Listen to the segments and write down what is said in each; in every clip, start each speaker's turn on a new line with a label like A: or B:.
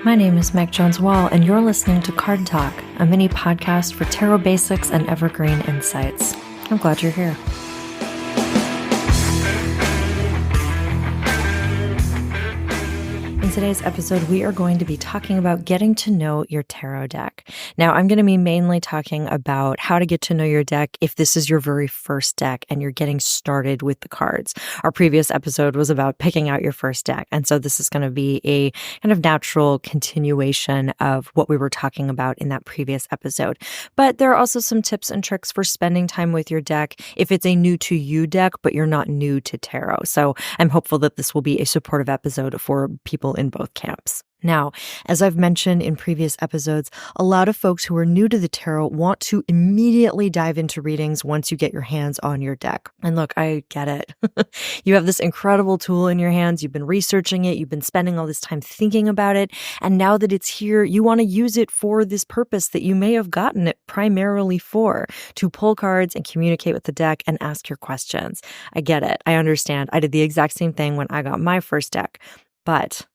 A: My name is Meg Jones Wall, and you're listening to Card Talk, a mini podcast for tarot basics and evergreen insights. I'm glad you're here. In today's episode, we are going to be talking about getting to know your tarot deck. Now, I'm going to be mainly talking about how to get to know your deck if this is your very first deck and you're getting started with the cards. Our previous episode was about picking out your first deck, and so this is going to be a kind of natural continuation of what we were talking about in that previous episode. But there are also some tips and tricks for spending time with your deck if it's a new to you deck, but you're not new to tarot. So I'm hopeful that this will be a supportive episode for people in both camps. Now, as I've mentioned in previous episodes, a lot of folks who are new to the tarot want to immediately dive into readings once you get your hands on your deck. And look, I get it. You have this incredible tool in your hands. You've been researching it. You've been spending all this time thinking about it. And now that it's here, you want to use it for this purpose that you may have gotten it primarily for, to pull cards and communicate with the deck and ask your questions. I get it. I understand. I did the exact same thing when I got my first deck. But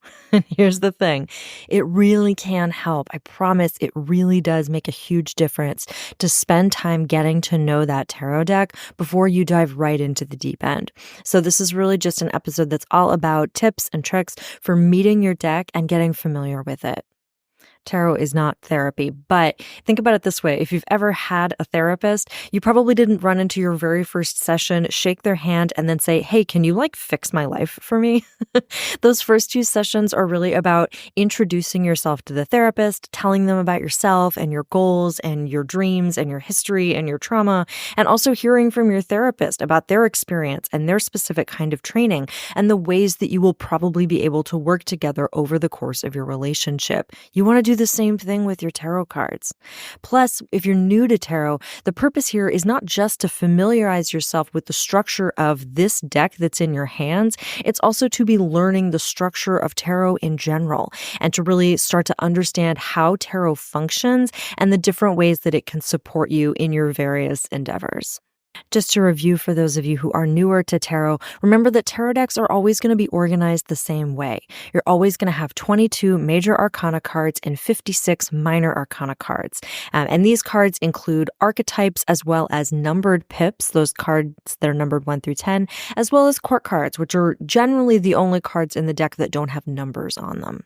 A: here's the thing, it really can help. I promise it really does make a huge difference to spend time getting to know that tarot deck before you dive right into the deep end. So this is really just an episode that's all about tips and tricks for meeting your deck and getting familiar with it. Tarot is not therapy, but think about it this way. If you've ever had a therapist, you probably didn't run into your very first session, shake their hand, and then say, hey, can you fix my life for me? Those first two sessions are really about introducing yourself to the therapist, telling them about yourself and your goals and your dreams and your history and your trauma, and also hearing from your therapist about their experience and their specific kind of training and the ways that you will probably be able to work together over the course of your relationship. You want to do the same thing with your tarot cards. Plus, if you're new to tarot, the purpose here is not just to familiarize yourself with the structure of this deck that's in your hands, it's also to be learning the structure of tarot in general and to really start to understand how tarot functions and the different ways that it can support you in your various endeavors. Just to review for those of you who are newer to tarot, remember that tarot decks are always going to be organized the same way. You're always going to have 22 major arcana cards and 56 minor arcana cards. And these cards include archetypes as well as numbered pips, those cards that are numbered 1 through 10, as well as court cards, which are generally the only cards in the deck that don't have numbers on them.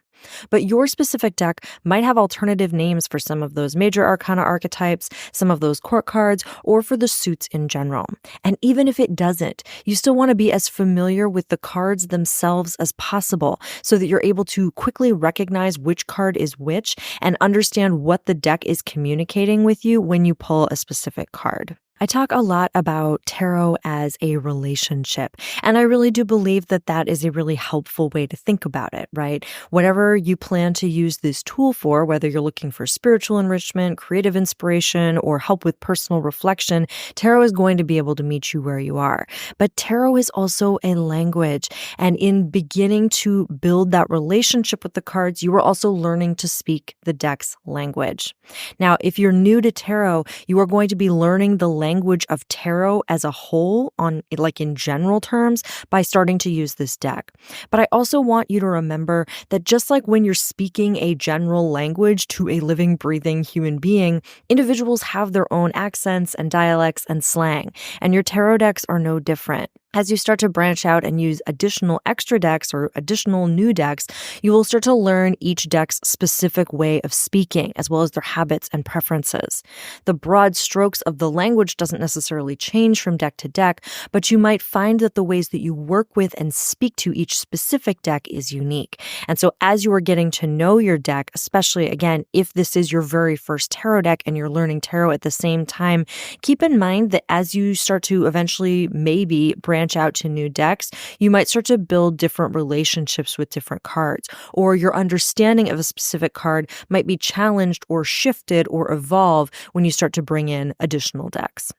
A: But your specific deck might have alternative names for some of those major arcana archetypes, some of those court cards, or for the suits in general. And even if it doesn't, you still want to be as familiar with the cards themselves as possible so that you're able to quickly recognize which card is which and understand what the deck is communicating with you when you pull a specific card. I talk a lot about tarot as a relationship, and I really do believe that that is a really helpful way to think about it, right? Whatever you plan to use this tool for, whether you're looking for spiritual enrichment, creative inspiration, or help with personal reflection, tarot is going to be able to meet you where you are. But tarot is also a language, and in beginning to build that relationship with the cards, you are also learning to speak the deck's language. Now, if you're new to tarot, you are going to be learning the language of tarot as a whole in general terms by starting to use this deck. But I also want you to remember that just like when you're speaking a general language to a living, breathing human being, individuals have their own accents and dialects and slang, and your tarot decks are no different. As you start to branch out and use additional extra decks or additional new decks, you will start to learn each deck's specific way of speaking, as well as their habits and preferences. The broad strokes of the language doesn't necessarily change from deck to deck, but you might find that the ways that you work with and speak to each specific deck is unique. And so as you are getting to know your deck, especially, again, if this is your very first tarot deck and you're learning tarot at the same time, keep in mind that as you start to eventually maybe branch out to new decks, you might start to build different relationships with different cards, or your understanding of a specific card might be challenged or shifted or evolve when you start to bring in additional decks.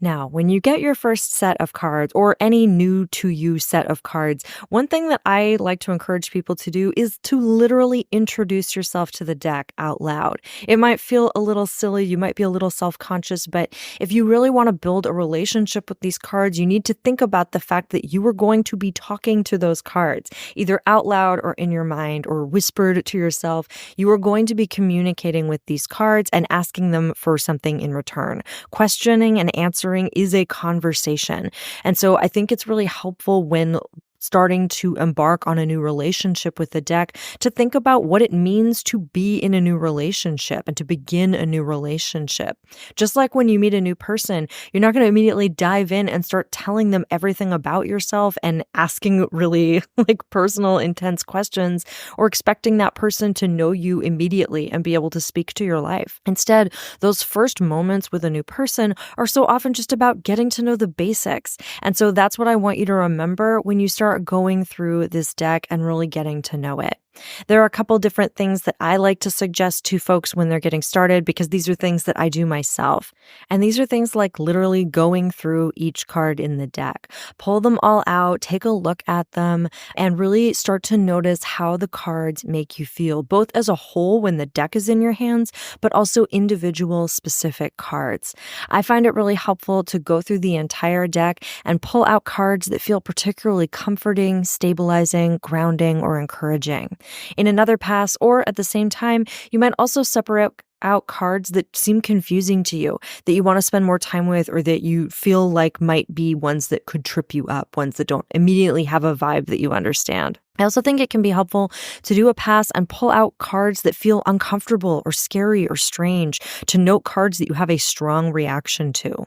A: Now, when you get your first set of cards or any new to you set of cards, one thing that I like to encourage people to do is to literally introduce yourself to the deck out loud. It might feel a little silly, you might be a little self-conscious, but if you really want to build a relationship with these cards, you need to think about the fact that you are going to be talking to those cards, either out loud or in your mind or whispered to yourself. You are going to be communicating with these cards and asking them for something in return. Questioning and answering is a conversation. And so I think it's really helpful when starting to embark on a new relationship with the deck to think about what it means to be in a new relationship and to begin a new relationship. Just like when you meet a new person, you're not going to immediately dive in and start telling them everything about yourself and asking really personal, intense questions or expecting that person to know you immediately and be able to speak to your life. Instead, those first moments with a new person are so often just about getting to know the basics. And so that's what I want you to remember when you start going through this deck and really getting to know it. There are a couple different things that I like to suggest to folks when they're getting started because these are things that I do myself. And these are things like literally going through each card in the deck. Pull them all out, take a look at them, and really start to notice how the cards make you feel, both as a whole when the deck is in your hands, but also individual specific cards. I find it really helpful to go through the entire deck and pull out cards that feel particularly comforting, stabilizing, grounding, or encouraging. In another pass or at the same time, you might also separate out cards that seem confusing to you, that you want to spend more time with, or that you feel like might be ones that could trip you up, ones that don't immediately have a vibe that you understand. I also think it can be helpful to do a pass and pull out cards that feel uncomfortable or scary or strange, to note cards that you have a strong reaction to.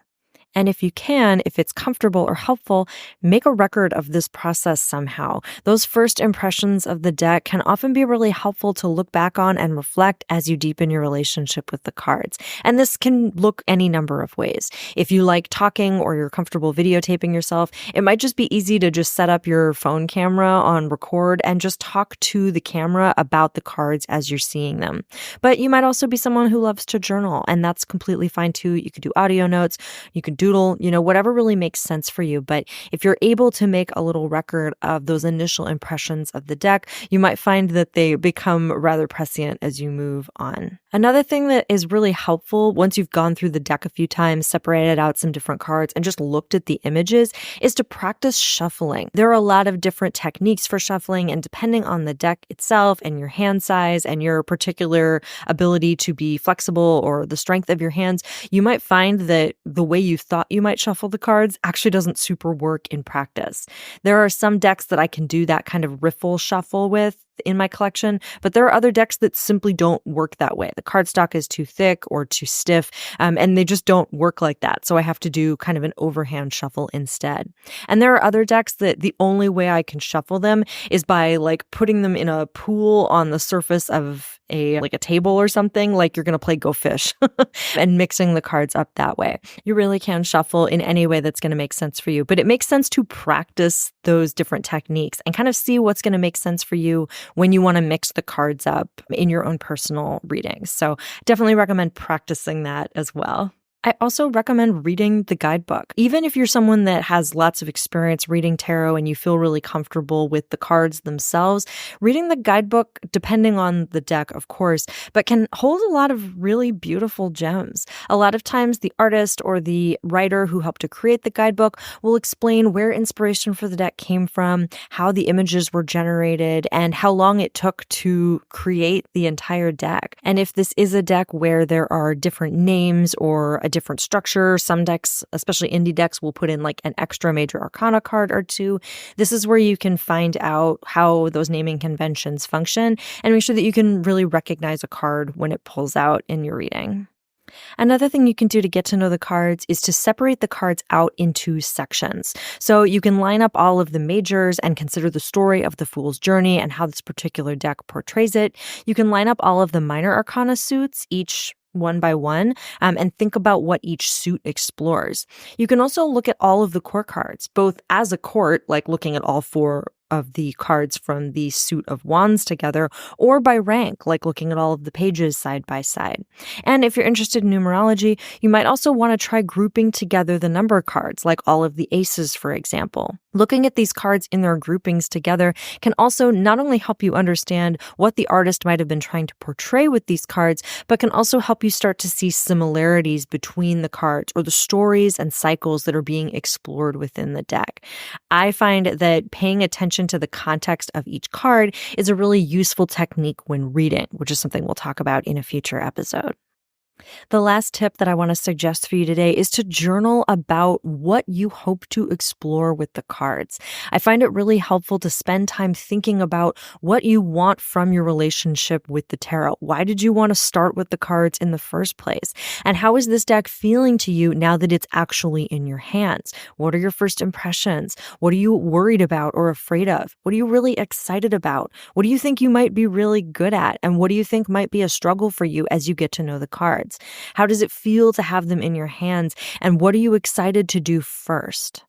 A: And if you can, if it's comfortable or helpful, make a record of this process somehow. Those first impressions of the deck can often be really helpful to look back on and reflect as you deepen your relationship with the cards. And this can look any number of ways. If you like talking or you're comfortable videotaping yourself, it might just be easy to just set up your phone camera on record and just talk to the camera about the cards as you're seeing them. But you might also be someone who loves to journal, and that's completely fine too. You could do audio notes, you could doodle, whatever really makes sense for you. But if you're able to make a little record of those initial impressions of the deck, you might find that they become rather prescient as you move on. Another thing that is really helpful once you've gone through the deck a few times, separated out some different cards, and just looked at the images, is to practice shuffling. There are a lot of different techniques for shuffling, and depending on the deck itself and your hand size and your particular ability to be flexible or the strength of your hands, you might find that the way you thought you might shuffle the cards actually doesn't super work in practice. There are some decks that I can do that kind of riffle shuffle with in my collection, but there are other decks that simply don't work that way. The cardstock is too thick or too stiff, and they just don't work like that. So I have to do kind of an overhand shuffle instead. And there are other decks that the only way I can shuffle them is by putting them in a pool on the surface of a table or something, like you're going to play Go Fish and mixing the cards up that way. You really can shuffle in any way that's going to make sense for you, but it makes sense to practice those different techniques and kind of see what's going to make sense for you when you want to mix the cards up in your own personal readings. So definitely recommend practicing that as well. I also recommend reading the guidebook. Even if you're someone that has lots of experience reading tarot and you feel really comfortable with the cards themselves, reading the guidebook, depending on the deck, of course, but can hold a lot of really beautiful gems. A lot of times the artist or the writer who helped to create the guidebook will explain where inspiration for the deck came from, how the images were generated, and how long it took to create the entire deck. And if this is a deck where there are different names or a different structure, some decks, especially indie decks, will put in an extra major arcana card or two. This is where you can find out how those naming conventions function and make sure that you can really recognize a card when it pulls out in your reading. Another thing you can do to get to know the cards is to separate the cards out into sections. So you can line up all of the majors and consider the story of the Fool's Journey and how this particular deck portrays it. You can line up all of the minor arcana suits, each one by one, and think about what each suit explores. You can also look at all of the court cards, both as a court, like looking at all 4 of the cards from the suit of wands together, or by rank, like looking at all of the pages side by side. And if you're interested in numerology, you might also want to try grouping together the number cards, like all of the aces, for example. Looking at these cards in their groupings together can also not only help you understand what the artist might have been trying to portray with these cards, but can also help you start to see similarities between the cards or the stories and cycles that are being explored within the deck. I find that paying attention to the context of each card is a really useful technique when reading, which is something we'll talk about in a future episode. The last tip that I want to suggest for you today is to journal about what you hope to explore with the cards. I find it really helpful to spend time thinking about what you want from your relationship with the tarot. Why did you want to start with the cards in the first place? And how is this deck feeling to you now that it's actually in your hands? What are your first impressions? What are you worried about or afraid of? What are you really excited about? What do you think you might be really good at? And what do you think might be a struggle for you as you get to know the cards? How does it feel to have them in your hands? And what are you excited to do first?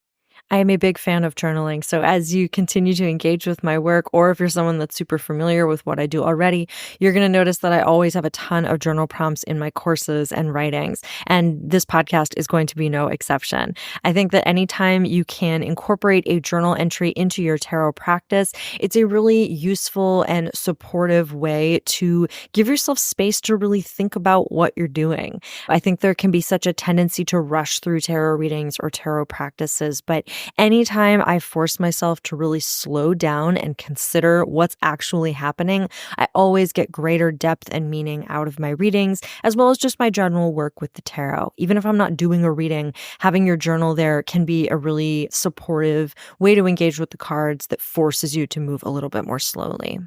A: I am a big fan of journaling, so as you continue to engage with my work, or if you're someone that's super familiar with what I do already, you're going to notice that I always have a ton of journal prompts in my courses and writings, and this podcast is going to be no exception. I think that anytime you can incorporate a journal entry into your tarot practice, it's a really useful and supportive way to give yourself space to really think about what you're doing. I think there can be such a tendency to rush through tarot readings or tarot practices, but anytime I force myself to really slow down and consider what's actually happening, I always get greater depth and meaning out of my readings, as well as just my general work with the tarot. Even if I'm not doing a reading, having your journal there can be a really supportive way to engage with the cards that forces you to move a little bit more slowly.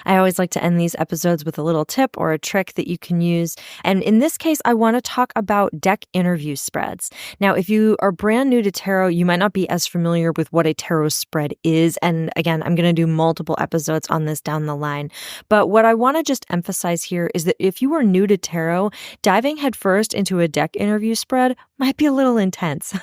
A: I always like to end these episodes with a little tip or a trick that you can use. And in this case, I want to talk about deck interview spreads. Now, if you are brand new to tarot, you might not be as familiar with what a tarot spread is. And again, I'm going to do multiple episodes on this down the line. But what I want to just emphasize here is that if you are new to tarot, diving headfirst into a deck interview spread might be a little intense.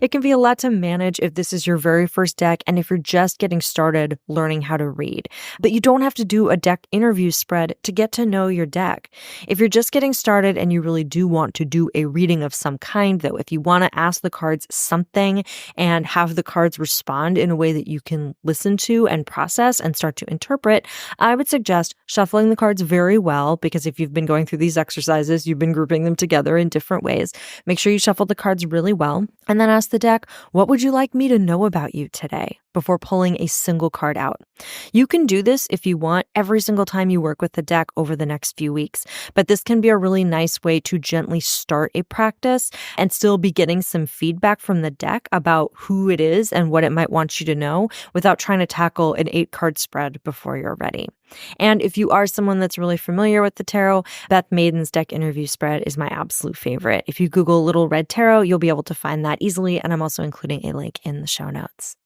A: It can be a lot to manage if this is your very first deck and if you're just getting started learning how to read. But you don't have to do a deck interview spread to get to know your deck. If you're just getting started and you really do want to do a reading of some kind, though, if you want to ask the cards something and have the cards respond in a way that you can listen to and process and start to interpret, I would suggest shuffling the cards very well, because if you've been going through these exercises, you've been grouping them together in different ways. Make sure you shuffle the cards really well, and then ask the deck, what would you like me to know about you today? Before pulling a single card out. You can do this if you want every single time you work with the deck over the next few weeks, but this can be a really nice way to gently start a practice and still be getting some feedback from the deck about who it is and what it might want you to know without trying to tackle an 8-card spread before you're ready. And if you are someone that's really familiar with the tarot, Beth Maiden's deck interview spread is my absolute favorite. If you Google Little Red Tarot, you'll be able to find that easily, and I'm also including a link in the show notes.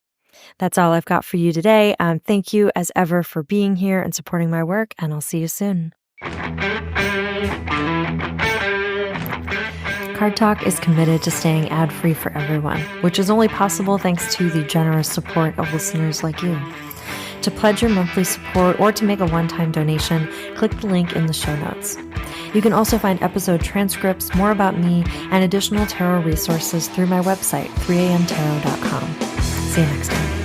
A: That's all I've got for you today. Thank you as ever for being here and supporting my work, and I'll see you soon. Card Talk is committed to staying ad-free for everyone, which is only possible thanks to the generous support of listeners like you. To pledge your monthly support or to make a one-time donation, click the link in the show notes. You can also find episode transcripts, more about me, and additional tarot resources through my website, 3amtarot.com. See you next time.